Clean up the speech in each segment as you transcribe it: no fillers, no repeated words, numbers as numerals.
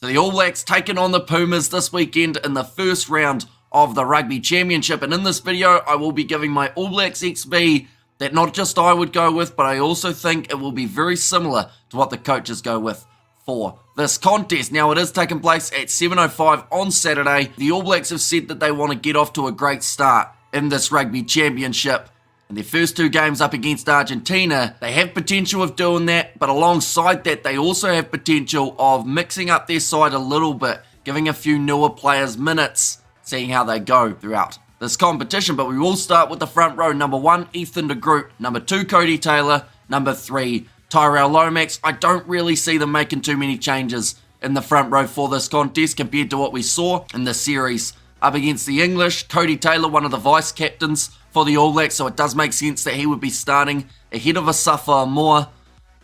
So the All Blacks taking on the Pumas this weekend in the first round of the Rugby Championship. And in this video, I will be giving my All Blacks XB that not just I would go with, but I also think it will be very similar to what the coaches go with for this contest. Now, it is taking place at 7:05 on Saturday. The All Blacks have said that they want to get off to a great start in this Rugby Championship. In their first two games up against Argentina, they have potential of doing that, but alongside that, they also have potential of mixing up their side a little bit, giving a few newer players minutes, seeing how they go throughout this competition. But we will start with the front row. Number 1, Ethan de Groot. Number 2, Cody Taylor. Number 3, Tyrell Lomax. I don't really see them making too many changes in the front row for this contest compared to what we saw in the series up against the English. Cody Taylor, one of the vice captains for the All Blacks, so it does make sense that he would be starting ahead of Asafa Moore.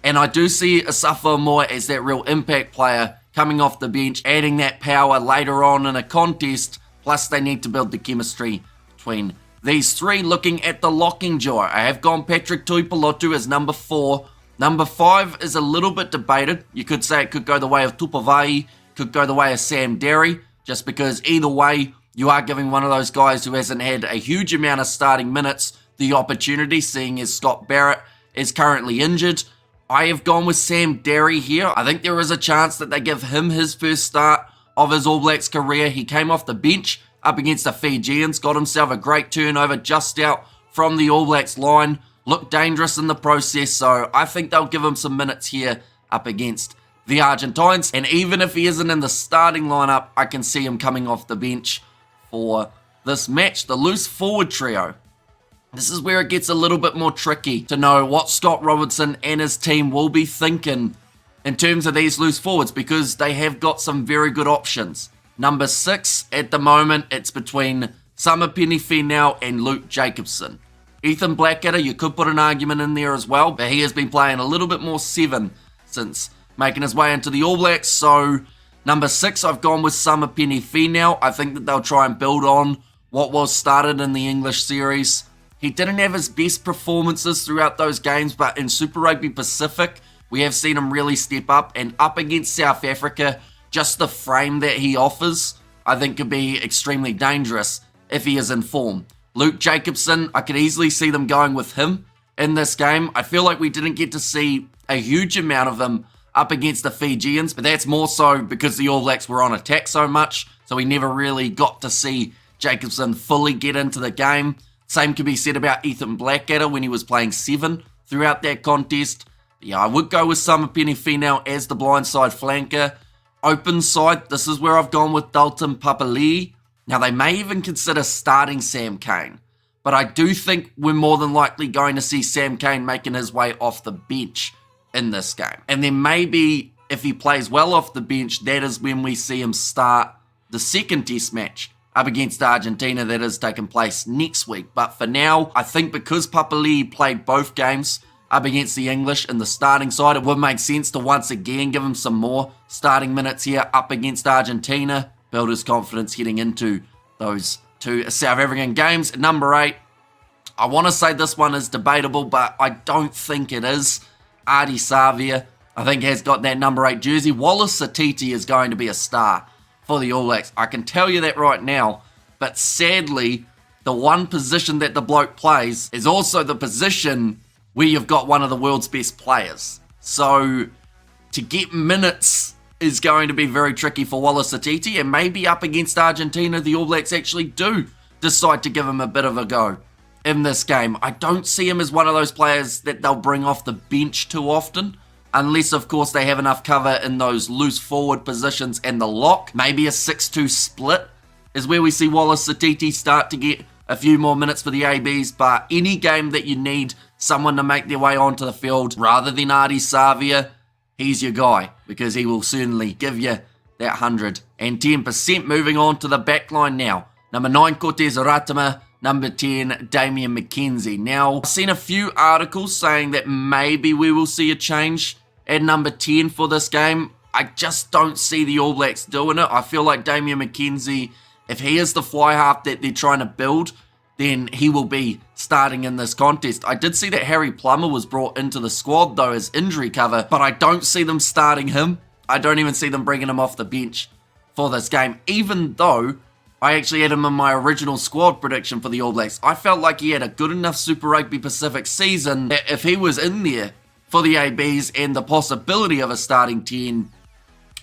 And I do see Asafa Moore as that real impact player coming off the bench, adding that power later on in a contest. Plus, they need to build the chemistry between these three. Looking at the locking jaw, I have gone Patrick Tuipulotu as number 4. Number 5 is a little bit debated. You could say it could go the way of Tupavai, could go the way of Sam Derry, just because either way, you are giving one of those guys who hasn't had a huge amount of starting minutes the opportunity, seeing as Scott Barrett is currently injured. I have gone with Sam Derry here. I think there is a chance that they give him his first start of his All Blacks career. He came off the bench up against the Fijians, got himself a great turnover just out from the All Blacks line, looked dangerous in the process, so I think they'll give him some minutes here up against the Argentines. And even if he isn't in the starting lineup, I can see him coming off the bench for this match. The loose forward trio. This is where it gets a little bit more tricky to know what Scott Robertson and his team will be thinking in terms of these loose forwards, because they have got some very good options. Number 6, at the moment, it's between Samipeni Finau and Luke Jacobson. Ethan Blackadder, you could put an argument in there as well, but he has been playing a little bit more 7 since making his way into the All Blacks, so number 6, I've gone with Samipeni Finau. I think that they'll try and build on what was started in the English series. He didn't have his best performances throughout those games, but in Super Rugby Pacific, we have seen him really step up, and up against South Africa, just the frame that he offers, I think could be extremely dangerous if he is in form. Luke Jacobson, I could easily see them going with him in this game. I feel like we didn't get to see a huge amount of him up against the Fijians, but that's more so because the All Blacks were on attack so much, so we never really got to see Jacobson fully get into the game. Same could be said about Ethan Blackadder when he was playing 7 throughout that contest. But yeah, I would go with Samipeni Finau as the blindside flanker. Open side, this is where I've gone with Dalton Papali'i. Now, they may even consider starting Sam Cane, but I do think we're more than likely going to see Sam Cane making his way off the bench in this game. And then maybe if he plays well off the bench, that is when we see him start the second test match up against Argentina that is taking place next week. But for now, I think because Papali'i played both games up against the English in the starting side, it would make sense to once again give him some more starting minutes here up against Argentina, build his confidence heading into those two South African games. Number 8, I want to say this one is debatable, but I don't think it is. Ardie Savea, I think, has got that number 8 jersey. Wallace Satiti is going to be a star for the All Blacks. I can tell you that right now, but sadly, the one position that the bloke plays is also the position where you've got one of the world's best players. So to get minutes is going to be very tricky for Wallace Satiti, and maybe up against Argentina, the All Blacks actually do decide to give him a bit of a go in this game. I don't see him as one of those players that they'll bring off the bench too often, unless, of course, they have enough cover in those loose forward positions and the lock. Maybe a 6-2 split is where we see Wallace Satiti start to get a few more minutes for the ABs, but any game that you need someone to make their way onto the field rather than Ardie Savea, he's your guy, because he will certainly give you that 110%. Moving on to the backline now. Number 9, Cortez Ratama. Number 10, Damian McKenzie. Now, I've seen a few articles saying that maybe we will see a change at number 10 for this game. I just don't see the All Blacks doing it. I feel like Damian McKenzie, if he is the fly half that they're trying to build, then he will be starting in this contest. I did see that Harry Plummer was brought into the squad, though, as injury cover, but I don't see them starting him. I don't even see them bringing him off the bench for this game, even though I actually had him in my original squad prediction for the All Blacks. I felt like he had a good enough Super Rugby Pacific season that if he was in there for the ABs and the possibility of a starting 10,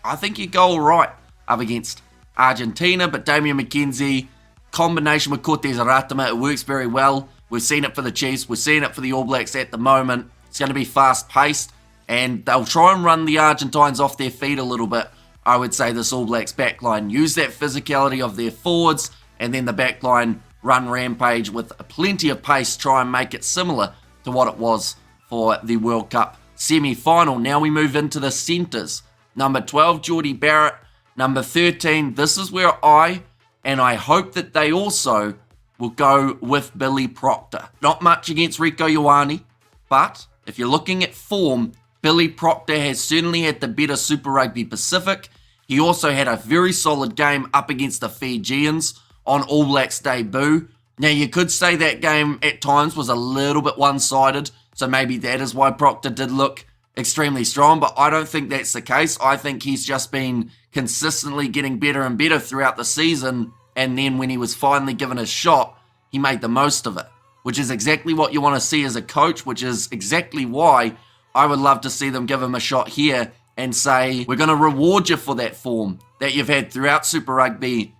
I think he'd go all right up against Argentina. But Damian McKenzie, combination with Cortez Aratama, it works very well. We've seen it for the Chiefs. We're seeing it for the All Blacks at the moment. It's going to be fast-paced, and they'll try and run the Argentines off their feet a little bit. I would say this All Blacks backline. Use that physicality of their forwards, and then the backline run rampage with plenty of pace. Try and make it similar to what it was for the World Cup semi-final. Now we move into the centres. Number 12, Jordie Barrett. Number 13, this is where I hope that they also will go with Billy Proctor. Not much against Rieko Ioane, but if you're looking at form, Billy Proctor has certainly had the better Super Rugby Pacific. He also had a very solid game up against the Fijians on All Blacks debut. Now, you could say that game at times was a little bit one-sided, so maybe that is why Proctor did look extremely strong, but I don't think that's the case. I think he's just been consistently getting better and better throughout the season, and then when he was finally given a shot, he made the most of it, which is exactly what you want to see as a coach, which is exactly why I would love to see them give him a shot here and say, we're going to reward you for that form that you've had throughout Super Rugby.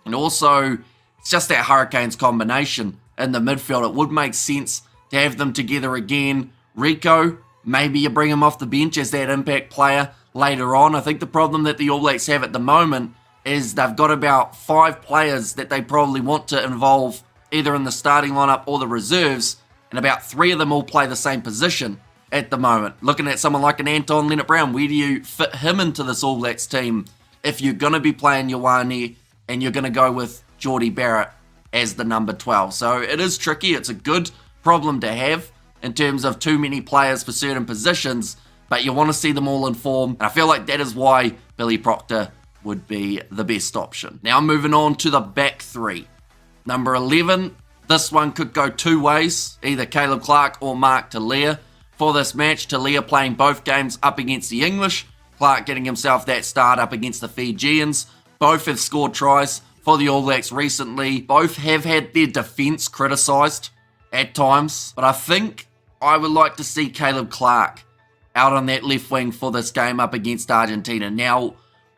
And also, it's just that Hurricanes combination in the midfield. It would make sense to have them together again. Rieko, maybe you bring him off the bench as that impact player later on. I think the problem that the All Blacks have at the moment is they've got about 5 players that they probably want to involve either in the starting lineup or the reserves, and about 3 of them all play the same position at the moment. Looking at someone like an Anton Lienert-Brown, where do you fit him into this All Blacks team if you're going to be playing Ioane and you're going to go with Jordie Barrett as the number 12? So it is tricky. It's a good problem to have in terms of too many players for certain positions, but you want to see them all in form, and I feel like that is why Billy Proctor would be the best option. Now moving on to the back 3. Number 11, this one could go 2 ways, either Caleb Clarke or Mark Talia. For this match, Talia playing both games up against the English, Clarke getting himself that start up against the Fijians. Both have scored tries for the All Blacks recently. Both have had their defence criticised at times, but I think I would like to see Caleb Clarke out on that left wing for this game up against Argentina. Now,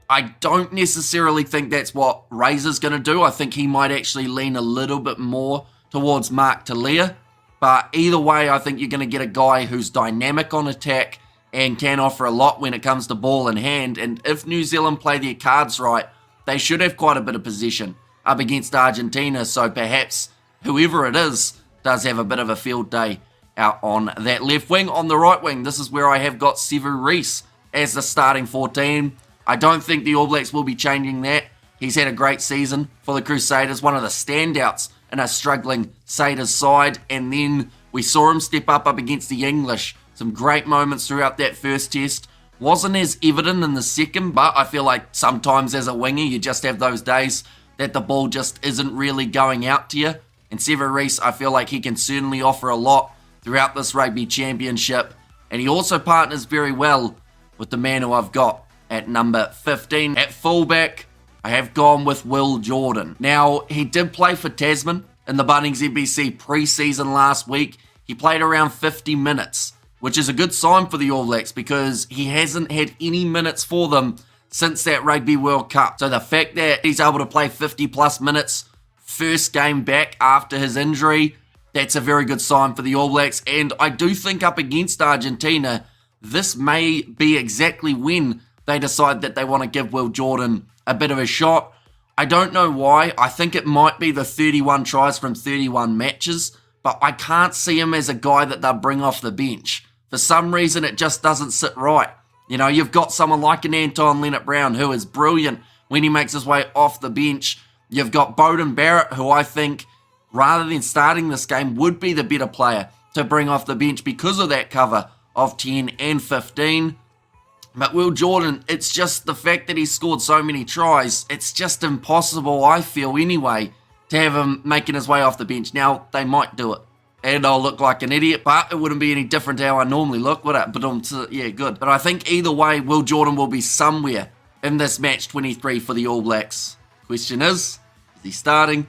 I don't necessarily think that's what Razor's going to do. I think he might actually lean a little bit more towards Mark Talia. But either way, I think you're going to get a guy who's dynamic on attack and can offer a lot when it comes to ball in hand. And if New Zealand play their cards right, they should have quite a bit of possession up against Argentina. So perhaps whoever it is does have a bit of a field day out on that left wing. On the right wing, this is where I have got Sevu Reece as the starting 14. I don't think the All Blacks will be changing that. He's had a great season for the Crusaders, one of the standouts in a struggling Satyrs side, and then we saw him step up against the English. Some great moments throughout that first test. Wasn't as evident in the second, but I feel like sometimes as a winger, you just have those days that the ball just isn't really going out to you. And Sevu Reece, I feel like he can certainly offer a lot throughout this Rugby Championship, and he also partners very well with the man who I've got at number 15. At fullback, I have gone with Will Jordan. Now, he did play for Tasman in the Bunnings NBC pre-season last week. He played around 50 minutes, which is a good sign for the All Blacks because he hasn't had any minutes for them since that Rugby World Cup. So the fact that he's able to play 50 plus minutes first game back after his injury, that's a very good sign for the All Blacks. And I do think up against Argentina, this may be exactly when they decide that they want to give Will Jordan a bit of a shot. I don't know why. I think it might be the 31 tries from 31 matches, but I can't see him as a guy that they'll bring off the bench. For some reason, it just doesn't sit right. You know, you've got someone like an Anton Lienert-Brown who is brilliant when he makes his way off the bench. You've got Beauden Barrett, who I think, rather than starting this game, would be the better player to bring off the bench because of that cover of 10 and 15. But Will Jordan, it's just the fact that he scored so many tries, it's just impossible, I feel anyway, to have him making his way off the bench. Now, they might do it and I'll look like an idiot, but it wouldn't be any different to how I normally look, would it? But yeah, good. But I think either way, Will Jordan will be somewhere in this match 23 for the All Blacks. Question is he starting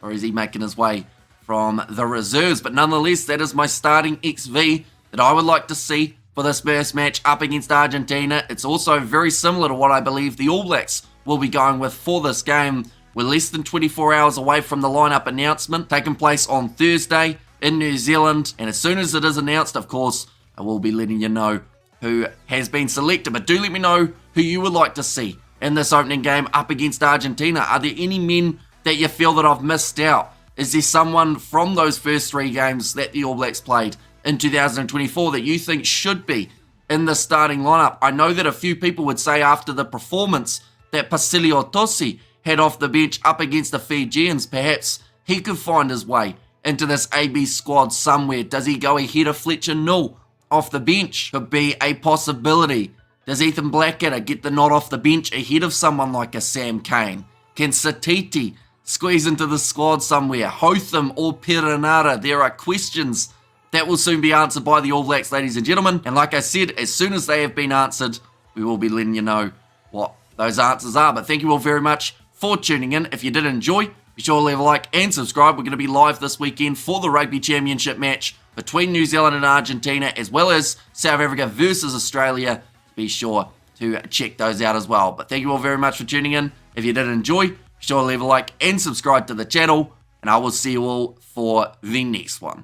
or is he making his way from the reserves? But nonetheless, that is my starting XV that I would like to see for this first match up against Argentina. It's also very similar to what I believe the All Blacks will be going with for this game. We're less than 24 hours away from the lineup announcement taking place on Thursday in New Zealand. And as soon as it is announced, of course, I will be letting you know who has been selected. But do let me know who you would like to see in this opening game up against Argentina. Are there any men that you feel that I've missed out? Is there someone from those first 3 games that the All Blacks played in 2024 that you think should be in the starting lineup? I know that a few people would say after the performance that Pasilio Tosi had off the bench up against the Fijians, perhaps he could find his way into this AB squad somewhere. Does he go ahead of Fletcher Null off the bench? Could be a possibility. Does Ethan Blackadder get the nod off the bench ahead of someone like a Sam Cane? Can Satiti squeeze into the squad somewhere? Hotham or Perenara? There are questions that will soon be answered by the All Blacks, ladies and gentlemen. And like I said, as soon as they have been answered, we will be letting you know what those answers are. But thank you all very much for tuning in. If you did enjoy, be sure to leave a like and subscribe. We're going to be live this weekend for the Rugby Championship match between New Zealand and Argentina, as well as South Africa versus Australia. Be sure to check those out as well. But thank you all very much for tuning in. If you did enjoy, be sure to leave a like and subscribe to the channel, and I will see you all for the next one.